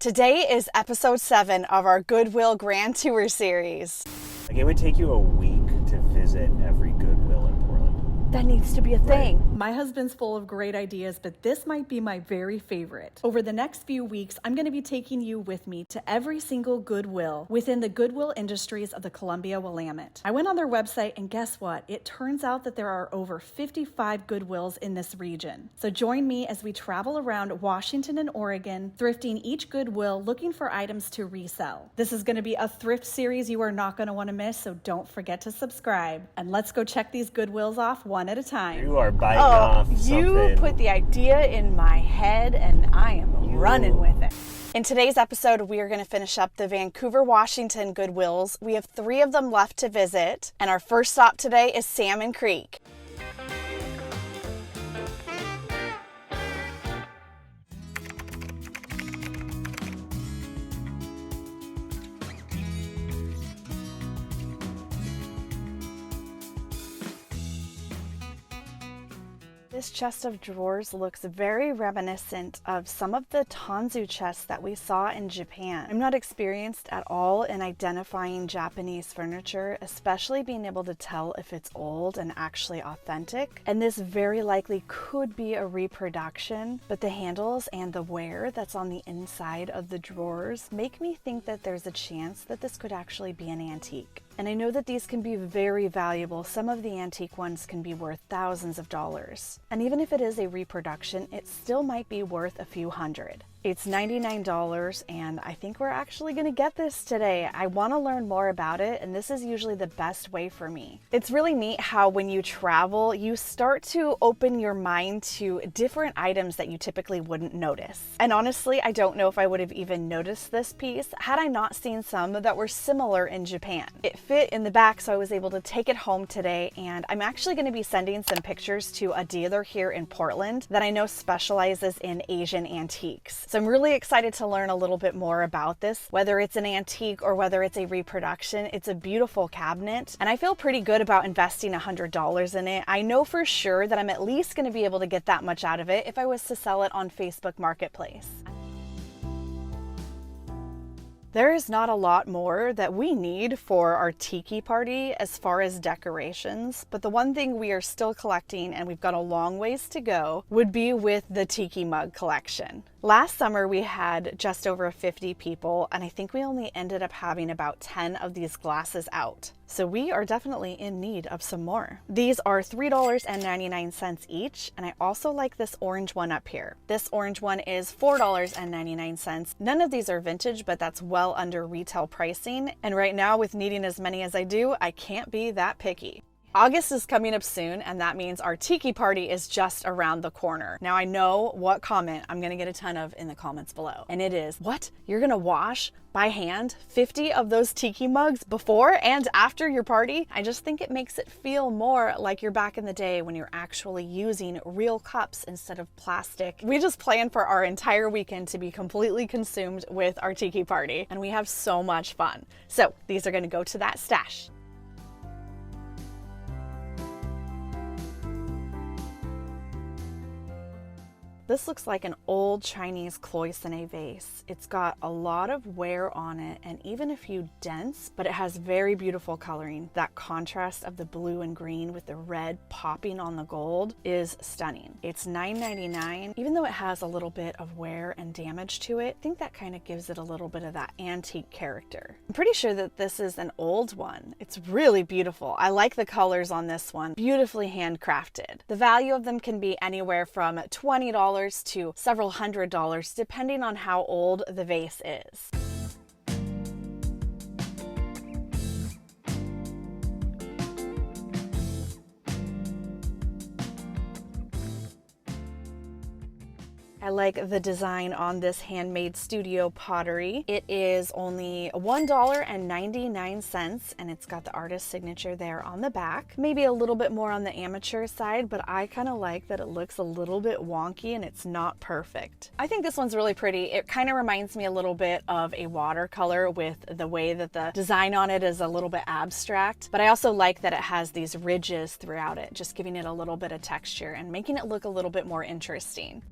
Today is episode 7 of our Goodwill Grand Tour series. Like, it would take you a week to visit every Goodwill in Portland. That needs to be a thing. Right. My husband's full of great ideas, but this might be my very favorite. Over the next few weeks, I'm going to be taking you with me to every single Goodwill within the Goodwill Industries of the Columbia Willamette. I went on their website and guess what? It turns out that there are over 55 Goodwills in this region. So join me as we travel around Washington and Oregon, thrifting each Goodwill, looking for items to resell. This is going to be a thrift series you are not going to want to miss, so don't forget to subscribe. And let's go check these Goodwills off one at a time. You are biting off something. You put the idea in my head and I am running with it. In today's episode, we are going to finish up the Vancouver, Washington Goodwills. We have 3 of them left to visit, and our first stop today is Salmon Creek. This chest of drawers looks very reminiscent of some of the Tanzu chests that we saw in Japan. I'm not experienced at all in identifying Japanese furniture, especially being able to tell if it's old and actually authentic. And this very likely could be a reproduction, but the handles and the wear that's on the inside of the drawers make me think that there's a chance that this could actually be an antique. And I know that these can be very valuable. Some of the antique ones can be worth thousands of dollars. And even if it is a reproduction, it still might be worth a few hundred. It's $99 and I think we're actually gonna get this today. I wanna learn more about it and this is usually the best way for me. It's really neat how when you travel, you start to open your mind to different items that you typically wouldn't notice. And honestly, I don't know if I would have even noticed this piece had I not seen some that were similar in Japan. It fit in the back, so I was able to take it home today, and I'm actually gonna be sending some pictures to a dealer here in Portland that I know specializes in Asian antiques. So I'm really excited to learn a little bit more about this, whether it's an antique or whether it's a reproduction. It's a beautiful cabinet and I feel pretty good about investing $100 in it. I know for sure that I'm at least going to be able to get that much out of it if I was to sell it on Facebook Marketplace. There is not a lot more that we need for our tiki party as far as decorations, but the one thing we are still collecting, and we've got a long ways to go, would be with the tiki mug collection. Last summer we had just over 50 people, and I think we only ended up having about 10 of these glasses out. So we are definitely in need of some more. These are $3.99 each, and I also like this orange one up here. This orange one is $4.99. None of these are vintage, but that's well under retail pricing. And right now, with needing as many as I do, I can't be that picky. August is coming up soon, and that means our tiki party is just around the corner. Now I know what comment I'm gonna get a ton of in the comments below, and it is, what? You're gonna wash by hand 50 of those tiki mugs before and after your party? I just think it makes it feel more like you're back in the day when you're actually using real cups instead of plastic. We just plan for our entire weekend to be completely consumed with our tiki party, and we have so much fun. So these are gonna go to that stash. This looks like an old Chinese cloisonne vase. It's got a lot of wear on it and even a few dents, but it has very beautiful coloring. That contrast of the blue and green with the red popping on the gold is stunning. It's $9.99. Even though it has a little bit of wear and damage to it, I think that kind of gives it a little bit of that antique character. I'm pretty sure that this is an old one. It's really beautiful. I like the colors on this one. Beautifully handcrafted. The value of them can be anywhere from $20 to several $100s depending on how old the vase is. I like the design on this handmade studio pottery. It is only $1.99 and it's got the artist's signature there on the back. Maybe a little bit more on the amateur side, but I kind of like that it looks a little bit wonky and it's not perfect. I think this one's really pretty. It kind of reminds me a little bit of a watercolor with the way that the design on it is a little bit abstract, but I also like that it has these ridges throughout it, just giving it a little bit of texture and making it look a little bit more interesting.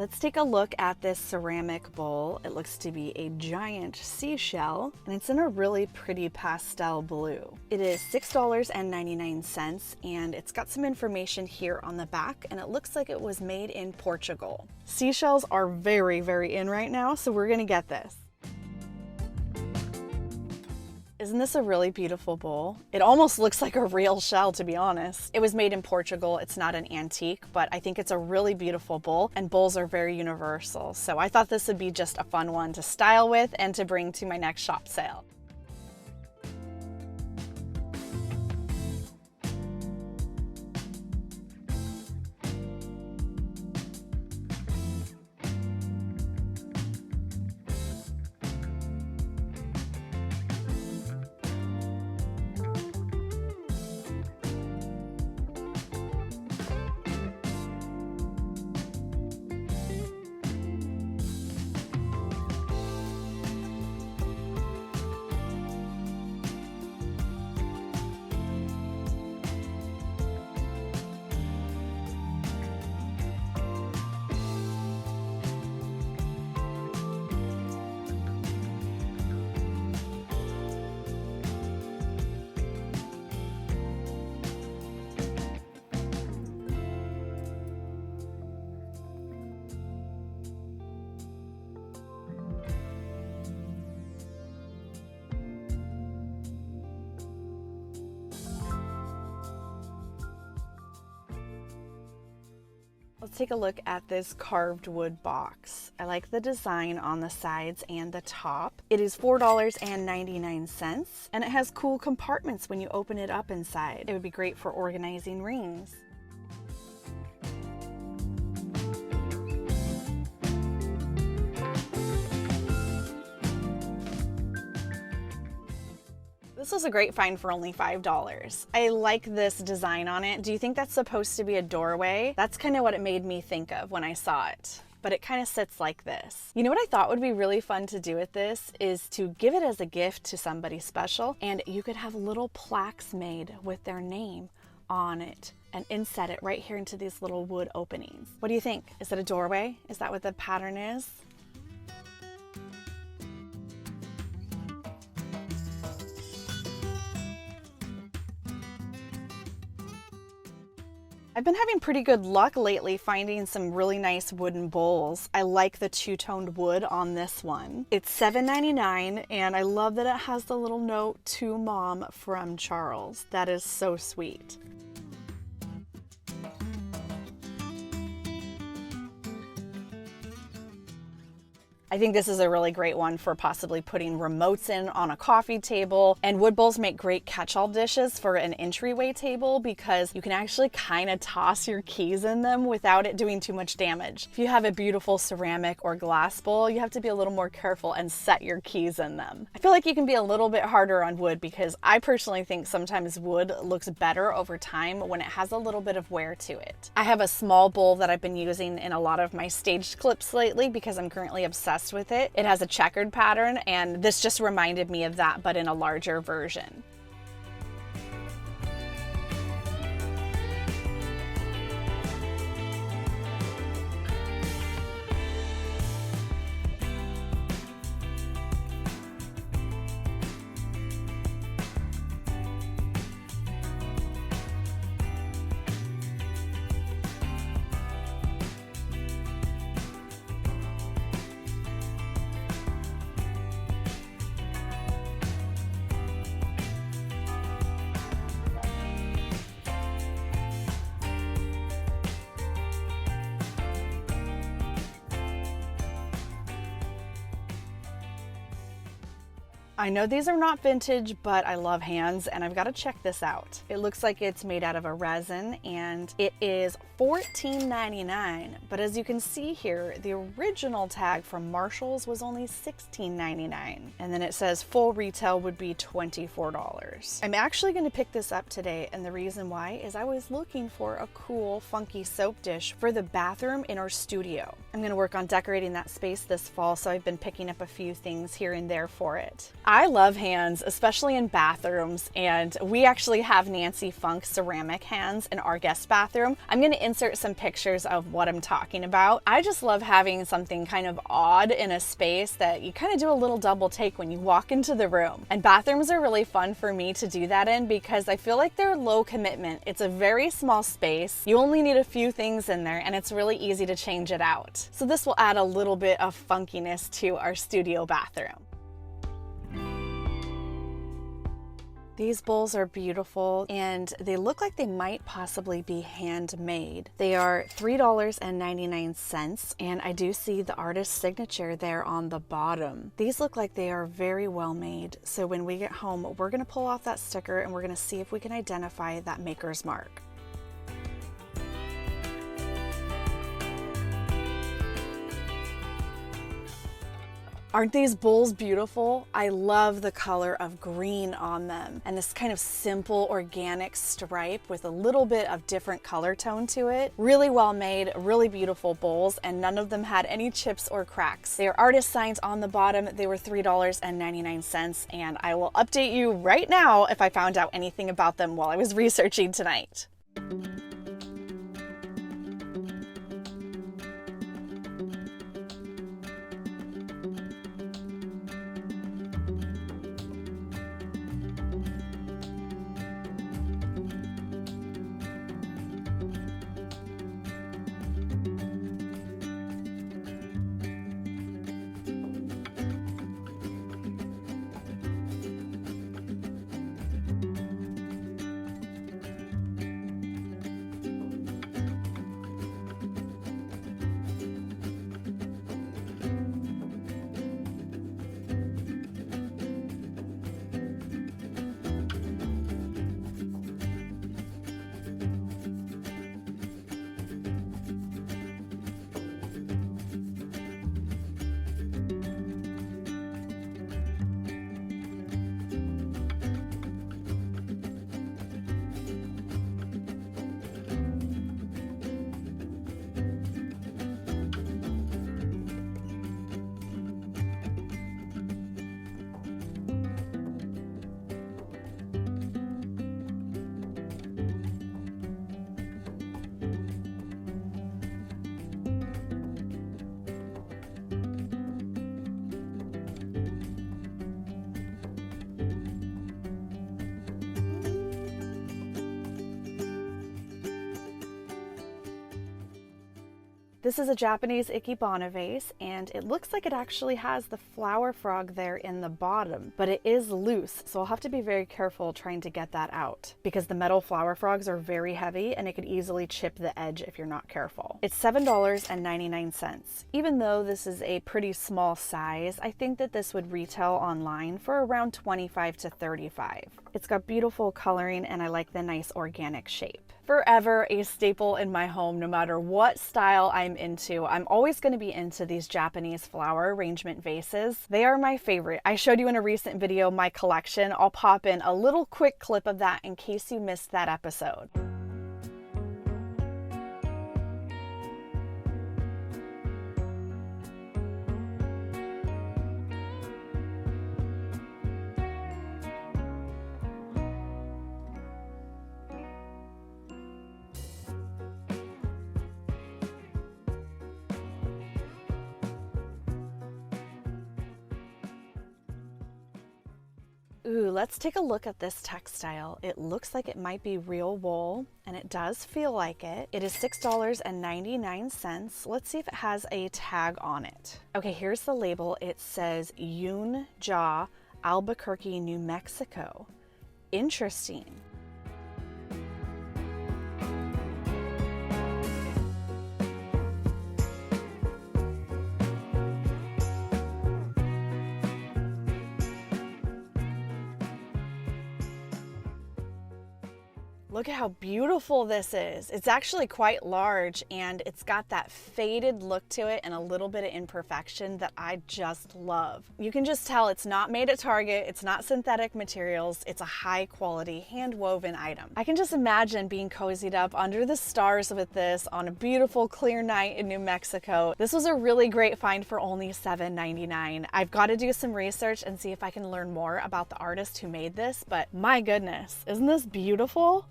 Let's take a look at this ceramic bowl. It looks to be a giant seashell, and it's in a really pretty pastel blue. It is $6.99, and it's got some information here on the back, and it looks like it was made in Portugal. Seashells are very, very in right now, so we're gonna get this. Isn't this a really beautiful bowl? It almost looks like a real shell, to be honest. It was made in Portugal. It's not an antique, but I think it's a really beautiful bowl, and bowls are very universal. So I thought this would be just a fun one to style with and to bring to my next shop sale. Let's take a look at this carved wood box. I like the design on the sides and the top. It is $4.99, and it has cool compartments when you open it up inside. It would be great for organizing rings. This was a great find for only $5. I like this design on it. Do you think that's supposed to be a doorway? That's kind of what it made me think of when I saw it. But it kind of sits like this. You know what I thought would be really fun to do with this is to give it as a gift to somebody special, and you could have little plaques made with their name on it and inset it right here into these little wood openings. What do you think? Is it a doorway? Is that what the pattern is? I've been having pretty good luck lately finding some really nice wooden bowls. I like the two-toned wood on this one. It's $7.99, and I love that it has the little note to Mom from Charles. That is so sweet. I think this is a really great one for possibly putting remotes in on a coffee table. And wood bowls make great catch-all dishes for an entryway table because you can actually kind of toss your keys in them without it doing too much damage. If you have a beautiful ceramic or glass bowl, you have to be a little more careful and set your keys in them. I feel like you can be a little bit harder on wood because I personally think sometimes wood looks better over time when it has a little bit of wear to it. I have a small bowl that I've been using in a lot of my staged clips lately because I'm currently obsessed with it. It has a checkered pattern, and this just reminded me of that, but in a larger version. I know these are not vintage, but I love hands and I've got to check this out. It looks like it's made out of a resin and it is $14.99, but as you can see here, the original tag from Marshall's was only $16.99, and then it says full retail would be $24. I'm actually going to pick this up today, and the reason why is I was looking for a cool, funky soap dish for the bathroom in our studio. I'm going to work on decorating that space this fall, so I've been picking up a few things here and there for it. I love hands, especially in bathrooms, and we actually have Nancy Funk ceramic hands in our guest bathroom. I'm going to insert some pictures of what I'm talking about. I just love having something kind of odd in a space that you kind of do a little double take when you walk into the room. And bathrooms are really fun for me to do that in because I feel like they're low commitment. It's a very small space. You only need a few things in there and it's really easy to change it out. So this will add a little bit of funkiness to our studio bathroom. These bowls are beautiful and they look like they might possibly be handmade. They are $3.99 and I do see the artist's signature there on the bottom. These look like they are very well made. So when we get home, we're gonna pull off that sticker and we're gonna see if we can identify that maker's mark. Aren't these bowls beautiful? I love the color of green on them and this kind of simple organic stripe with a little bit of different color tone to it. Really well made, really beautiful bowls, and none of them had any chips or cracks. They are artist signs on the bottom. They were $3.99 and I will update you right now if I found out anything about them while I was researching tonight. This is a Japanese ikebana vase, and it looks like it actually has the flower frog there in the bottom, but it is loose, so I'll have to be very careful trying to get that out because the metal flower frogs are very heavy and it could easily chip the edge if you're not careful. It's $7.99. Even though this is a pretty small size, I think that this would retail online for around $25 to $35. It's got beautiful coloring and I like the nice organic shape. Forever a staple in my home, no matter what style I'm into. I'm always going to be into these Japanese flower arrangement vases. They are my favorite. I showed you in a recent video my collection. I'll pop in a little quick clip of that in case you missed that episode. Ooh, let's take a look at this textile. It looks like it might be real wool, and it does feel like it. It is $6.99. Let's see if it has a tag on it. Okay, here's the label. It says Yun Ja, Albuquerque, New Mexico. Interesting. Look at how beautiful this is. It's actually quite large and it's got that faded look to it and a little bit of imperfection that I just love. You can just tell it's not made at Target, it's not synthetic materials, it's a high quality hand woven item. I can just imagine being cozied up under the stars with this on a beautiful clear night in New Mexico. This was a really great find for only $7.99. I've got to do some research and see if I can learn more about the artist who made this, but my goodness, isn't this beautiful?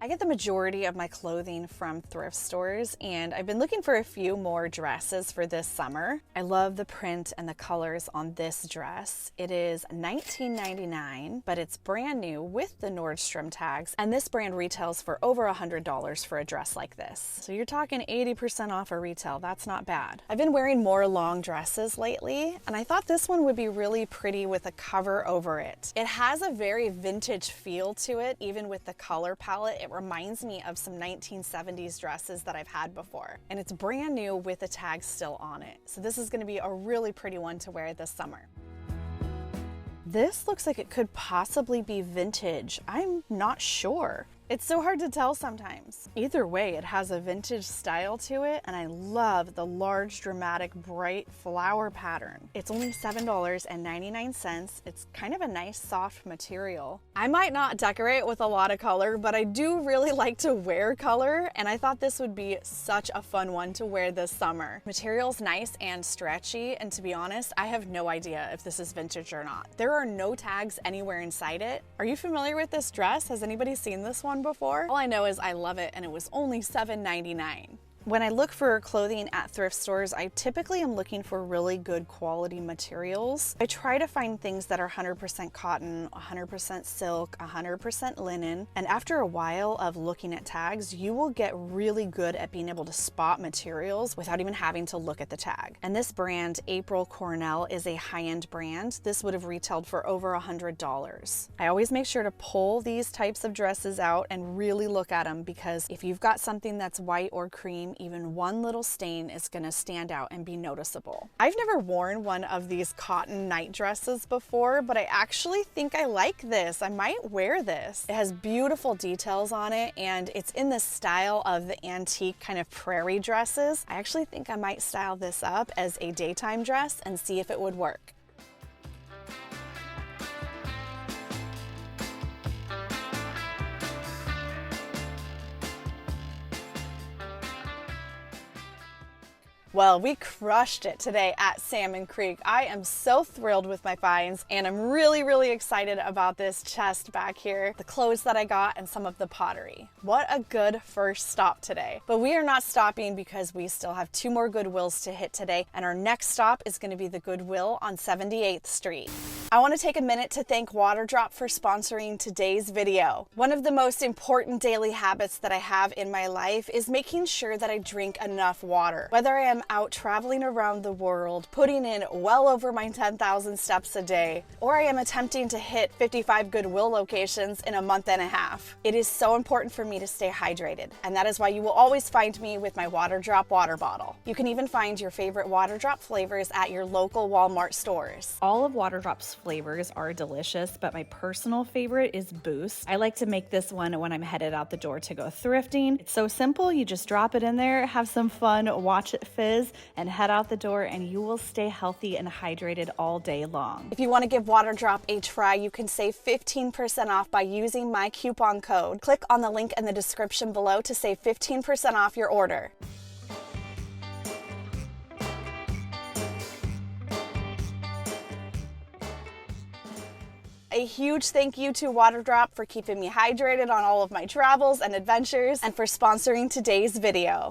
I get the majority of my clothing from thrift stores, and I've been looking for a few more dresses for this summer. I love the print and the colors on this dress. It is $19.99, but it's brand new with the Nordstrom tags, and this brand retails for over $100 for a dress like this. So you're talking 80% off of retail. That's not bad. I've been wearing more long dresses lately, and I thought this one would be really pretty with a cover over it. It has a very vintage feel to it, even with the color palette. It reminds me of some 1970s dresses that I've had before. And it's brand new with the tag still on it. So this is going to be a really pretty one to wear this summer. This looks like it could possibly be vintage. I'm not sure. It's so hard to tell sometimes. Either way, it has a vintage style to it, and I love the large, dramatic, bright flower pattern. It's only $7.99. It's kind of a nice, soft material. I might not decorate with a lot of color, but I do really like to wear color, and I thought this would be such a fun one to wear this summer. Material's nice and stretchy, and to be honest, I have no idea if this is vintage or not. There are no tags anywhere inside it. Are you familiar with this dress? Has anybody seen this one before? All I know is I love it, and it was only $7.99. When I look for clothing at thrift stores, I typically am looking for really good quality materials. I try to find things that are 100% cotton, 100% silk, 100% linen, and after a while of looking at tags, you will get really good at being able to spot materials without even having to look at the tag. And this brand, April Cornell, is a high-end brand. This would have retailed for over $100. I always make sure to pull these types of dresses out and really look at them, because if you've got something that's white or cream, even one little stain is going to stand out and be noticeable. I've never worn one of these cotton night dresses before, but I actually think I like this. I might wear this. It has beautiful details on it, and it's in the style of the antique kind of prairie dresses. I actually think I might style this up as a daytime dress and see if it would work. Well, we crushed it today at Salmon Creek. I am so thrilled with my finds, and I'm really excited about this chest back here, the clothes that I got, and some of the pottery. What a good first stop today. But we are not stopping, because we still have 2 more Goodwills to hit today, and our next stop is going to be the Goodwill on 78th Street. I want to take a minute to thank Waterdrop for sponsoring today's video. One of the most important daily habits that I have in my life is making sure that I drink enough water. Whether I am out traveling around the world, putting in well over my 10,000 steps a day, or I am attempting to hit 55 Goodwill locations in a month and a half, it is so important for me to stay hydrated. And that is why you will always find me with my Waterdrop water bottle. You can even find your favorite Waterdrop flavors at your local Walmart stores. All of Waterdrop's flavors are delicious, but my personal favorite is Boost. I like to make this one when I'm headed out the door to go thrifting. It's so simple. You just drop it in there, have some fun, watch it fizz, and head out the door, and you will stay healthy and hydrated all day long. If you want to give Waterdrop a try, you can save 15% off by using my coupon code. Click on the link in the description below to save 15% off your order. A huge thank you to Waterdrop for keeping me hydrated on all of my travels and adventures, and for sponsoring today's video.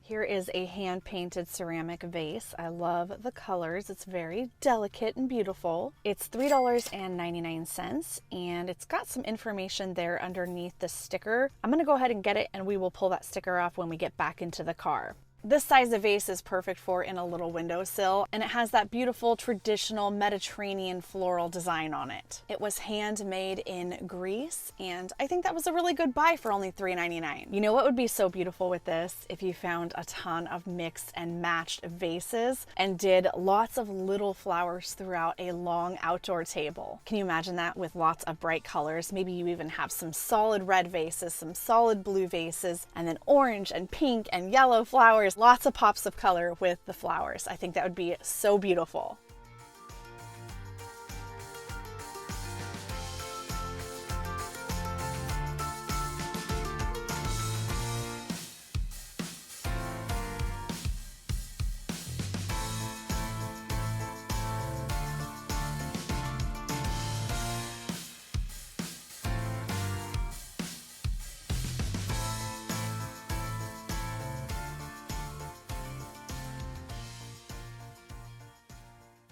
Here is a hand-painted ceramic vase. I love the colors. It's very delicate and beautiful. It's $3.99, and it's got some information there underneath the sticker. I'm gonna go ahead and get it, and we will pull that sticker off when we get back into the car. This size of vase is perfect for in a little windowsill, and it has that beautiful traditional Mediterranean floral design on it. It was handmade in Greece, and I think that was a really good buy for only $3.99. You know what would be so beautiful with this? If you found a ton of mixed and matched vases and did lots of little flowers throughout a long outdoor table. Can you imagine that with lots of bright colors? Maybe you even have some solid red vases, some solid blue vases, and then orange and pink and yellow flowers. Lots of pops of color with the flowers. I think that would be so beautiful.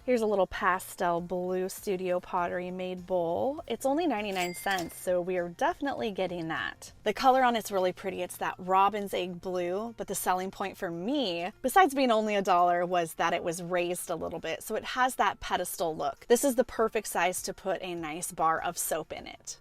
Here's a little pastel blue Studio Pottery made bowl. It's only 99 cents, so we are definitely getting that. The color on it's really pretty. It's that robin's egg blue, but the selling point for me, besides being only $1, was that it was raised a little bit, so it has that pedestal look. This is the perfect size to put a nice bar of soap in it.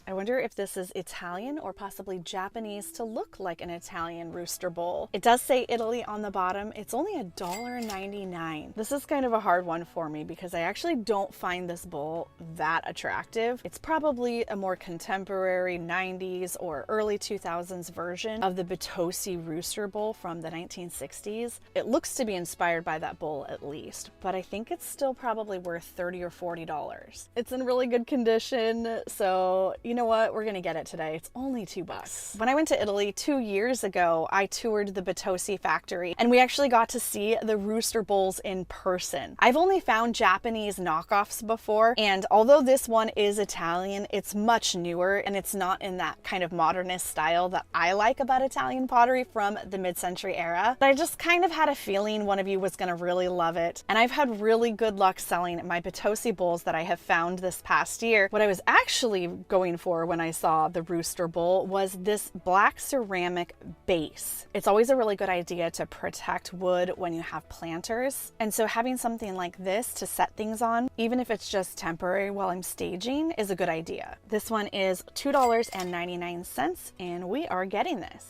I wonder if this is Italian or possibly Japanese to look like an Italian rooster bowl. It does say Italy on the bottom. It's only $1.99. This is kind of a hard one for me because I actually don't find this bowl that attractive. It's probably a more contemporary 90s or early 2000s version of the Batosi rooster bowl from the 1960s. It looks to be inspired by that bowl at least, but I think it's still probably worth $30 or $40. It's in really good condition, so you know what? We're gonna get it today. It's only $2. When I went to Italy 2 years ago, I toured the Batosi factory and we actually got to see the rooster bowls in person. I've only found Japanese knockoffs before, and although this one is Italian, it's much newer and it's not in that kind of modernist style that I like about Italian pottery from the mid-century era. But I just kind of had a feeling one of you was gonna really love it. And I've had really good luck selling my Batosi bowls that I have found this past year. What I was actually going for when I saw the rooster bowl was this black ceramic base. It's always a really good idea to protect wood when you have planters. And so having something like this to set things on, even if it's just temporary while I'm staging, is a good idea. This one is $2.99 and we are getting this.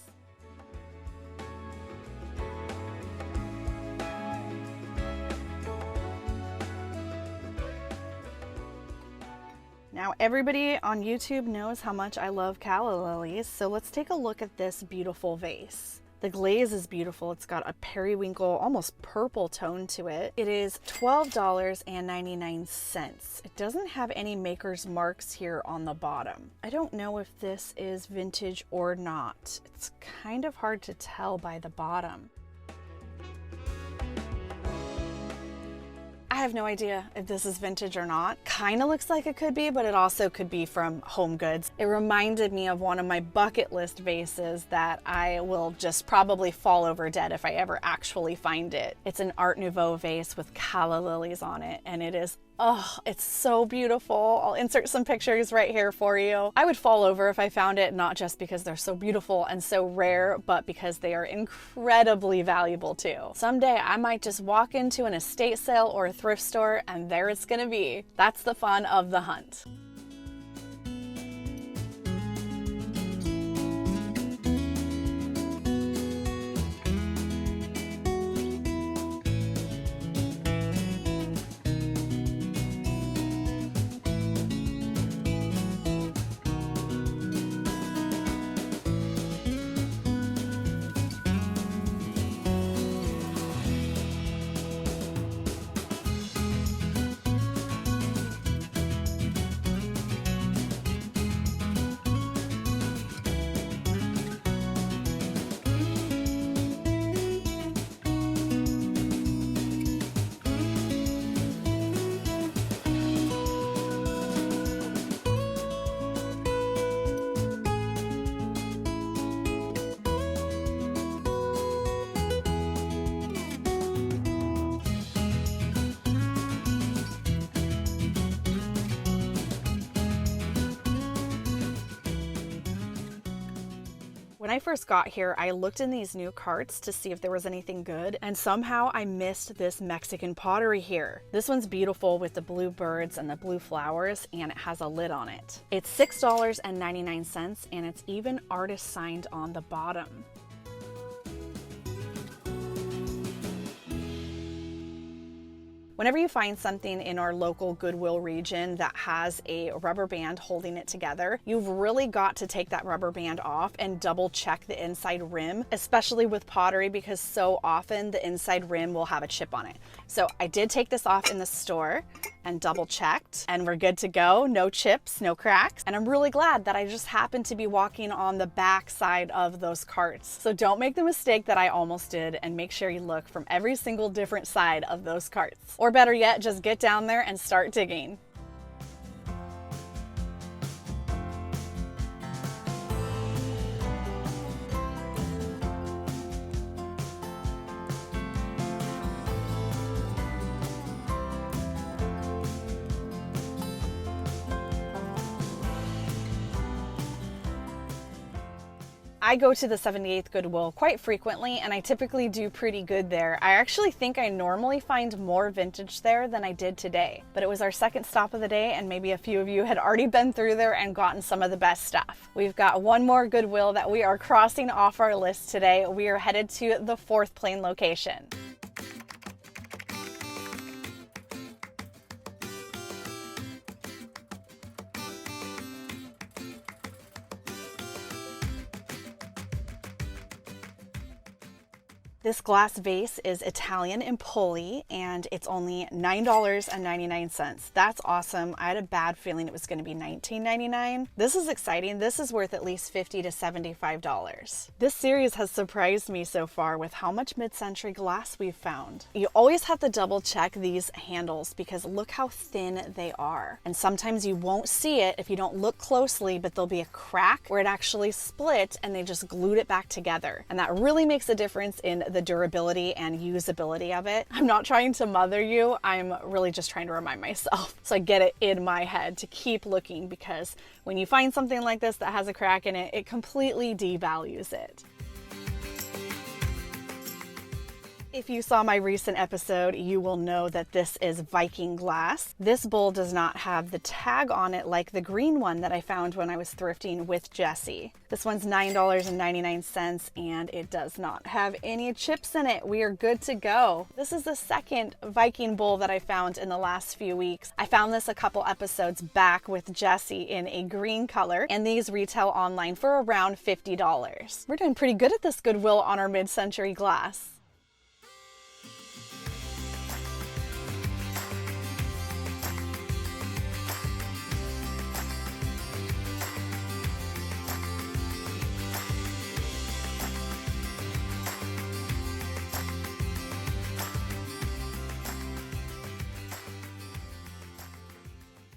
Now everybody on YouTube knows how much I love calla lilies, so let's take a look at this beautiful vase. The glaze is beautiful. It's got a periwinkle, almost purple tone to it. It is $12.99. It doesn't have any maker's marks here on the bottom. I don't know if this is vintage or not. It's kind of hard to tell by the bottom. I have no idea if this is vintage or not. Kind of looks like it could be, but it also could be from Home Goods. It reminded me of one of my bucket list vases that I will just probably fall over dead if I ever actually find it. It's an Art Nouveau vase with calla lilies on it, and it is, oh, it's so beautiful. I'll insert some pictures right here for you. I would fall over if I found it, not just because they're so beautiful and so rare, but because they are incredibly valuable too. Someday I might just walk into an estate sale or a thrift store and there it's gonna be. That's the fun of the hunt. When I first got here, I looked in these new carts to see if there was anything good, and somehow I missed this Mexican pottery here. This one's beautiful with the blue birds and the blue flowers, and it has a lid on it. It's $6.99, and it's even artist signed on the bottom. Whenever you find something in our local Goodwill region that has a rubber band holding it together, you've really got to take that rubber band off and double check the inside rim, especially with pottery, because so often the inside rim will have a chip on it. So I did take this off in the store and double checked, and we're good to go. No chips, no cracks. And I'm really glad that I just happened to be walking on the back side of those carts. So don't make the mistake that I almost did, and make sure you look from every single different side of those carts. Or better yet, just get down there and start digging. I go to the 78th Goodwill quite frequently, and I typically do pretty good there. I actually think I normally find more vintage there than I did today, but it was our second stop of the day, and maybe a few of you had already been through there and gotten some of the best stuff. We've got one more Goodwill that we are crossing off our list today. We are headed to the Fourth Plain location. This glass vase is Italian Empoli, and it's only $9.99. That's awesome. I had a bad feeling it was going to be $19.99. This is exciting. This is worth at least $50 to $75. This series has surprised me so far with how much mid-century glass we've found. You always have to double check these handles because look how thin they are. And sometimes you won't see it if you don't look closely, but there'll be a crack where it actually split and they just glued it back together. And that really makes a difference in the durability and usability of it. I'm not trying to mother you, I'm really just trying to remind myself so I get it in my head to keep looking, because when you find something like this that has a crack in it, it completely devalues it. If you saw my recent episode, you will know that this is Viking glass. This bowl does not have the tag on it like the green one that I found when I was thrifting with Jessie. This one's $9.99, and it does not have any chips in it. We are good to go. This is the second Viking bowl that I found in the last few weeks. I found this a couple episodes back with Jessie in a green color, and these retail online for around $50. We're doing pretty good at this Goodwill on our mid-century glass.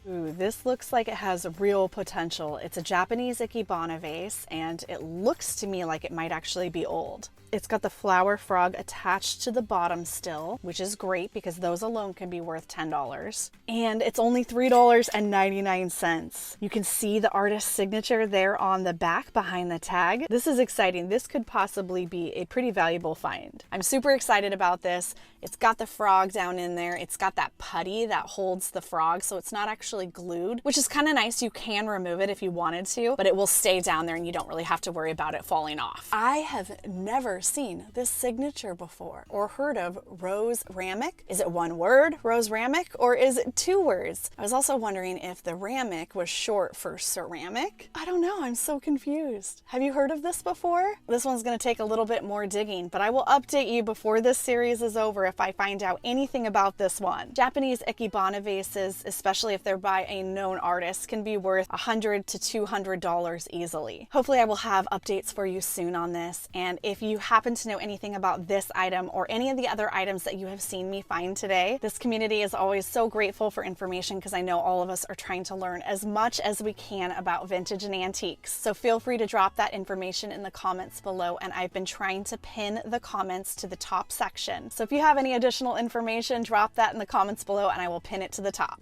Ooh, this looks like it has real potential. It's a Japanese ikebana vase, and it looks to me like it might actually be old. It's got the flower frog attached to the bottom still, which is great because those alone can be worth $10. And it's only $3.99. You can see the artist's signature there on the back behind the tag. This is exciting. This could possibly be a pretty valuable find. I'm super excited about this. It's got the frog down in there. It's got that putty that holds the frog, so it's not actually glued, which is kind of nice. You can remove it if you wanted to, but it will stay down there and you don't really have to worry about it falling off. I have never seen this signature before or heard of Rose Ramic. Is it one word, Rose Ramic, or is it two words? I was also wondering if the Ramic was short for ceramic. I don't know, I'm so confused. Have you heard of this before? This one's gonna take a little bit more digging, but I will update you before this series is over if I find out anything about this one. Japanese ikebana vases, especially if they're by a known artist, can be worth $100 to $200 easily. Hopefully I will have updates for you soon on this, and if you happen to know anything about this item or any of the other items that you have seen me find today, this community is always so grateful for information because I know all of us are trying to learn as much as we can about vintage and antiques. So feel free to drop that information in the comments below, and I've been trying to pin the comments to the top section. So if you have any additional information, drop that in the comments below and I will pin it to the top.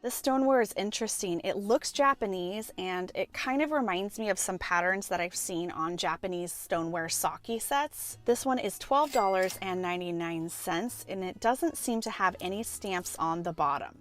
This stoneware is interesting. It looks Japanese and it kind of reminds me of some patterns that I've seen on Japanese stoneware sake sets. This one is $12.99 and it doesn't seem to have any stamps on the bottom.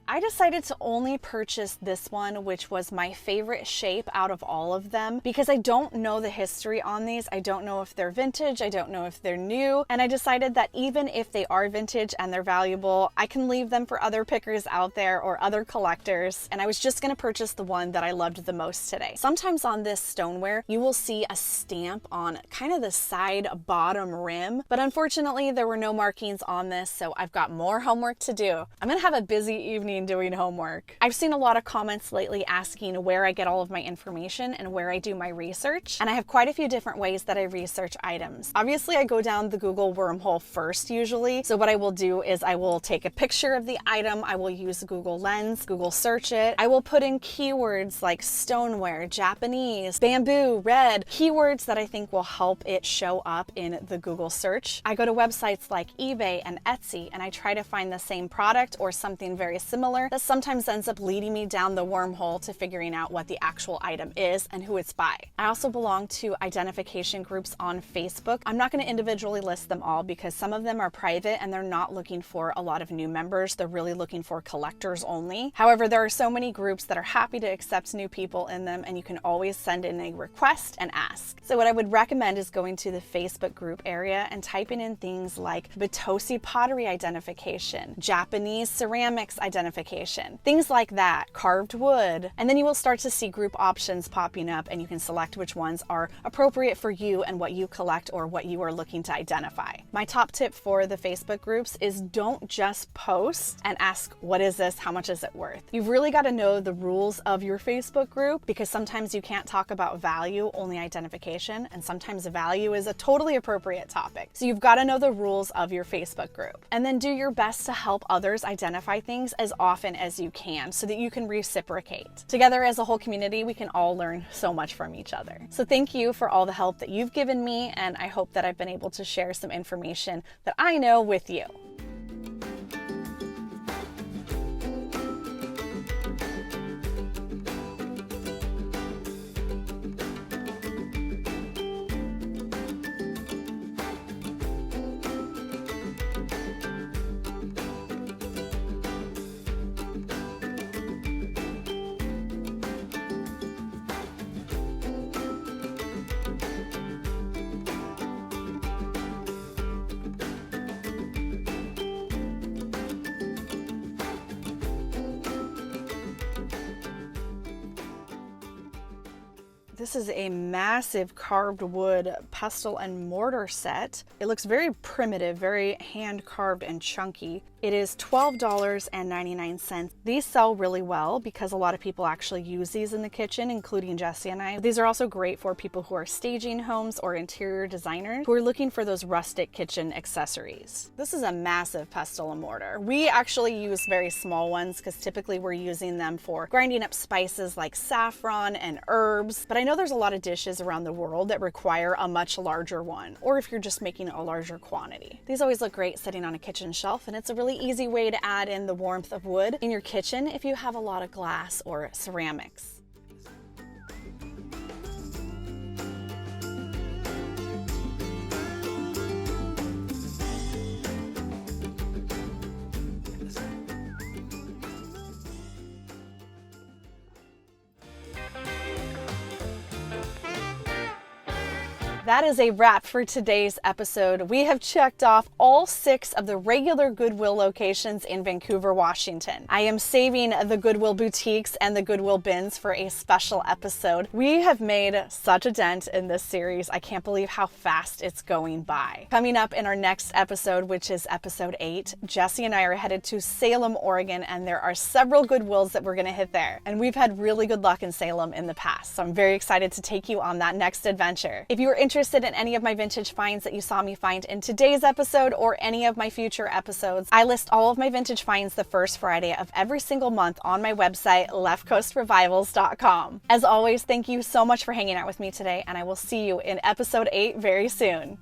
I decided to only purchase this one, which was my favorite shape out of all of them, because I don't know the history on these. I don't know if they're vintage, I don't know if they're new, and I decided that even if they are vintage and they're valuable, I can leave them for other pickers out there or other collectors, and I was just gonna purchase the one that I loved the most today. Sometimes on this stoneware, you will see a stamp on kind of the side bottom rim, but unfortunately there were no markings on this, so I've got more homework to do. I'm gonna have a busy evening doing homework. I've seen a lot of comments lately asking where I get all of my information and where I do my research, and I have quite a few different ways that I research items. Obviously, I go down the Google wormhole first usually, so what I will do is I will take a picture of the item, I will use Google Lens, Google search it, I will put in keywords like stoneware, Japanese, bamboo, red, keywords that I think will help it show up in the Google search. I go to websites like eBay and Etsy and I try to find the same product or something very similar that sometimes ends up leading me down the wormhole to figuring out what the actual item is and who it's by. I also belong to identification groups on Facebook. I'm not going to individually list them all because some of them are private and they're not looking for a lot of new members. They're really looking for collectors only. However, there are so many groups that are happy to accept new people in them, and you can always send in a request and ask. So what I would recommend is going to the Facebook group area and typing in things like Batosi pottery identification, Japanese ceramics identification, things like that, carved wood, and then you will start to see group options popping up and you can select which ones are appropriate for you and what you collect or what you are looking to identify. My top tip for the Facebook groups is don't just post and ask, what is this? How much is it worth? You've really got to know the rules of your Facebook group because sometimes you can't talk about value, only identification, and sometimes value is a totally appropriate topic. So you've got to know the rules of your Facebook group and then do your best to help others identify things as often as you can so that you can reciprocate. Together as a whole community, we can all learn so much from each other. So thank you for all the help that you've given me, and I hope that I've been able to share some information that I know with you. This is a massive carved wood pestle and mortar set. It looks very primitive, very hand carved and chunky. It is $12.99. These sell really well because a lot of people actually use these in the kitchen, including Jesse and I. These are also great for people who are staging homes or interior designers who are looking for those rustic kitchen accessories. This is a massive pestle and mortar. We actually use very small ones because typically we're using them for grinding up spices like saffron and herbs, but I know there's a lot of dishes around the world that require a much larger one, or if you're just making a larger quantity. These always look great sitting on a kitchen shelf, and it's a really easy way to add in the warmth of wood in your kitchen if you have a lot of glass or ceramics. That is a wrap for today's episode. We have checked off all 6 of the regular Goodwill locations in Vancouver, Washington. I am saving the Goodwill boutiques and the Goodwill bins for a special episode. We have made such a dent in this series. I can't believe how fast it's going by. Coming up in our next episode, which is episode 8, Jesse and I are headed to Salem, Oregon, and there are several Goodwills that we're going to hit there. And we've had really good luck in Salem in the past, so I'm very excited to take you on that next adventure. If you are interested in any of my vintage finds that you saw me find in today's episode or any of my future episodes, I list all of my vintage finds the first Friday of every single month on my website, leftcoastrevivals.com. As always, thank you so much for hanging out with me today, and I will see you in episode 8 very soon.